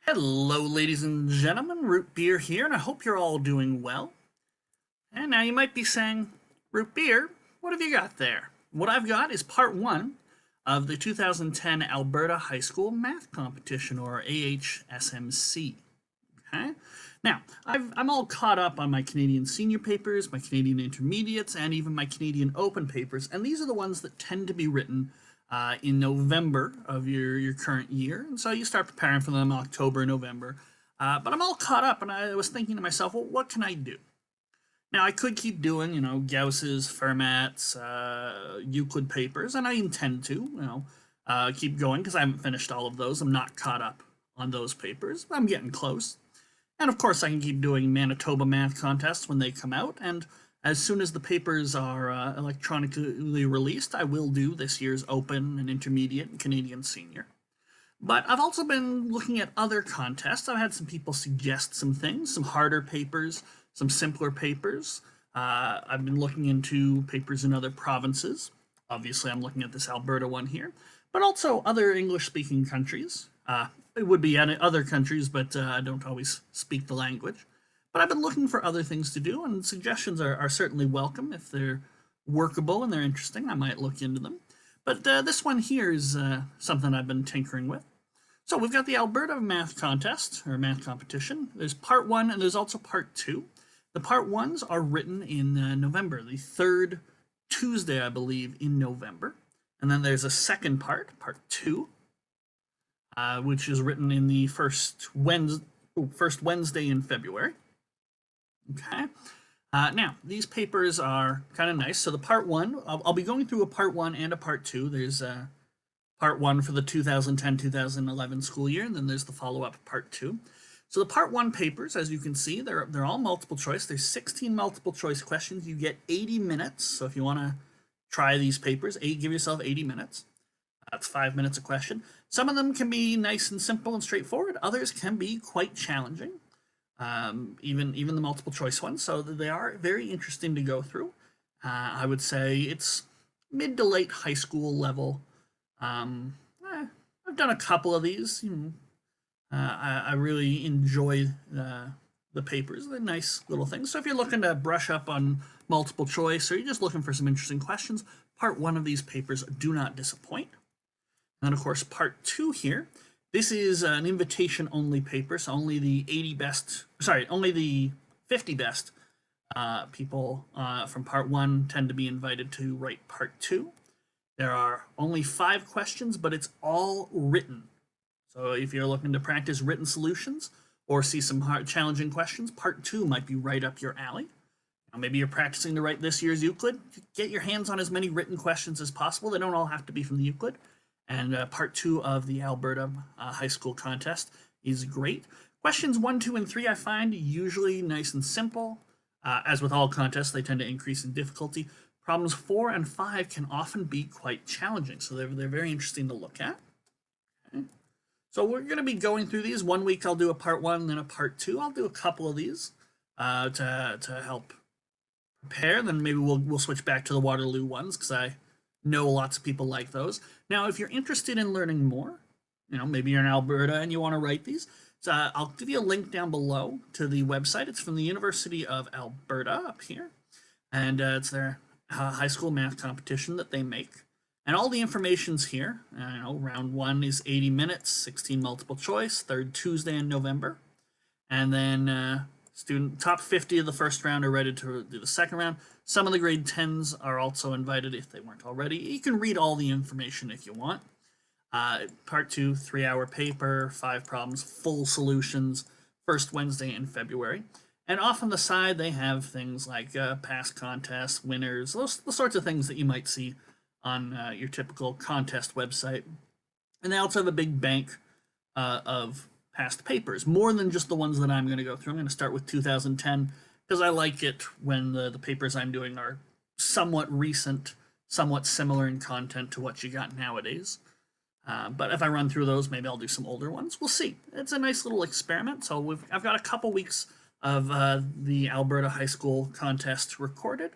Hello, ladies and gentlemen. Root Beer here, and I hope you're all doing well. And now you might be saying, Root Beer, what have you got there? What I've got is part one of the 2010 Alberta High School Math Competition, or AHSMC. Okay? Now, I'm all caught up on my Canadian senior papers, my Canadian intermediates, and even my Canadian open papers, and these are the ones that tend to be written in November of your current year, and so you start preparing for them October, November. But I'm all caught up, and I was thinking to myself, well, what can I do? Now, I could keep doing, Gauss's, Fermat's, Euclid papers, and I intend to, keep going because I haven't finished all of those. I'm not caught up on those papers. I'm getting close. And of course, I can keep doing Manitoba math contests when they come out, and as soon as the papers are electronically released, I will do this year's Open and Intermediate and Canadian Senior. But I've also been looking at other contests. I've had some people suggest some things, some harder papers, some simpler papers. I've been looking into papers in other provinces. Obviously, I'm looking at this Alberta one here, but also other English-speaking countries. It would be other countries, but I don't always speak the language. But I've been looking for other things to do, and suggestions are certainly welcome. If they're workable and they're interesting, I might look into them. But this one here is something I've been tinkering with. So we've got the Alberta Math Contest, or Math Competition. There's part one, and there's also part two. The part ones are written in November, the third Tuesday, I believe, in November. And then there's a second part, part two, which is written in the first Wednesday in February. Okay. Now, these papers are kind of nice. So the part one, I'll be going through a part one and a part two. There's part one for the 2010-2011 school year, and then there's the follow-up part two. So the part one papers, as you can see, they're all multiple choice. There's 16 multiple choice questions. You get 80 minutes. So if you want to try these papers, give yourself 80 minutes. That's 5 minutes a question. Some of them can be nice and simple and straightforward. Others can be quite challenging. Even the multiple choice ones, so they are very interesting to go through. I would say it's mid to late high school level. I've done a couple of these. I really enjoy the papers. They're nice little things. So if you're looking to brush up on multiple choice, or you're just looking for some interesting questions, part one of these papers do not disappoint. And then, of course, part two here. This is an invitation-only paper, so only the 50 best people from part one tend to be invited to write part two. There are only 5 questions, but it's all written. So if you're looking to practice written solutions or see some hard, challenging questions, part two might be right up your alley. Now, maybe you're practicing to write this year's Euclid. Get your hands on as many written questions as possible. They don't all have to be from the Euclid. And part two of the Alberta High School Contest is great. Questions 1, 2, and 3 I find usually nice and simple. As with all contests, they tend to increase in difficulty. Problems 4 and 5 can often be quite challenging, so they're very interesting to look at. Okay. So we're going to be going through these. 1 week I'll do a part 1, then a part 2. I'll do a couple of these to help prepare. Then maybe we'll switch back to the Waterloo ones, because I know lots of people like those. Now, if you're interested in learning more, maybe you're in Alberta and you want to write these, so I'll give you a link down below to the website. It's from the University of Alberta up here, and it's their high school math competition that they make. And all the information's here. Round 1 is 80 minutes, 16 multiple choice, third Tuesday in November. And then top 50 of the first round are ready to do the second round. Some of the grade 10s are also invited if they weren't already. You can read all the information if you want. Part 2, 3-hour paper, 5 problems, full solutions, first Wednesday in February. And off on the side, they have things like past contests, winners, the sorts of things that you might see on your typical contest website. And they also have a big bank of past papers, more than just the ones that I'm going to go through. I'm going to start with 2010, because I like it when the papers I'm doing are somewhat recent, somewhat similar in content to what you got nowadays. But if I run through those, maybe I'll do some older ones. We'll see. It's a nice little experiment. So I've got a couple weeks of the Alberta High School Contest recorded,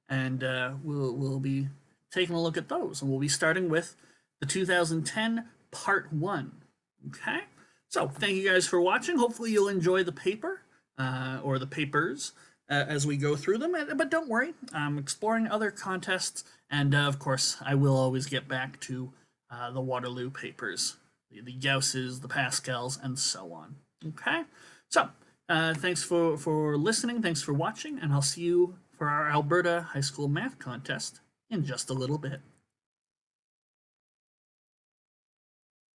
and we'll be taking a look at those. And we'll be starting with the 2010 Part 1. Okay? So thank you guys for watching. Hopefully you'll enjoy the paper or the papers as we go through them. But don't worry, I'm exploring other contests, and of course I will always get back to the Waterloo papers, the Gausses, the Pascals, and so on. Okay, so thanks for listening, thanks for watching, and I'll see you for our Alberta High School Math Contest in just a little bit.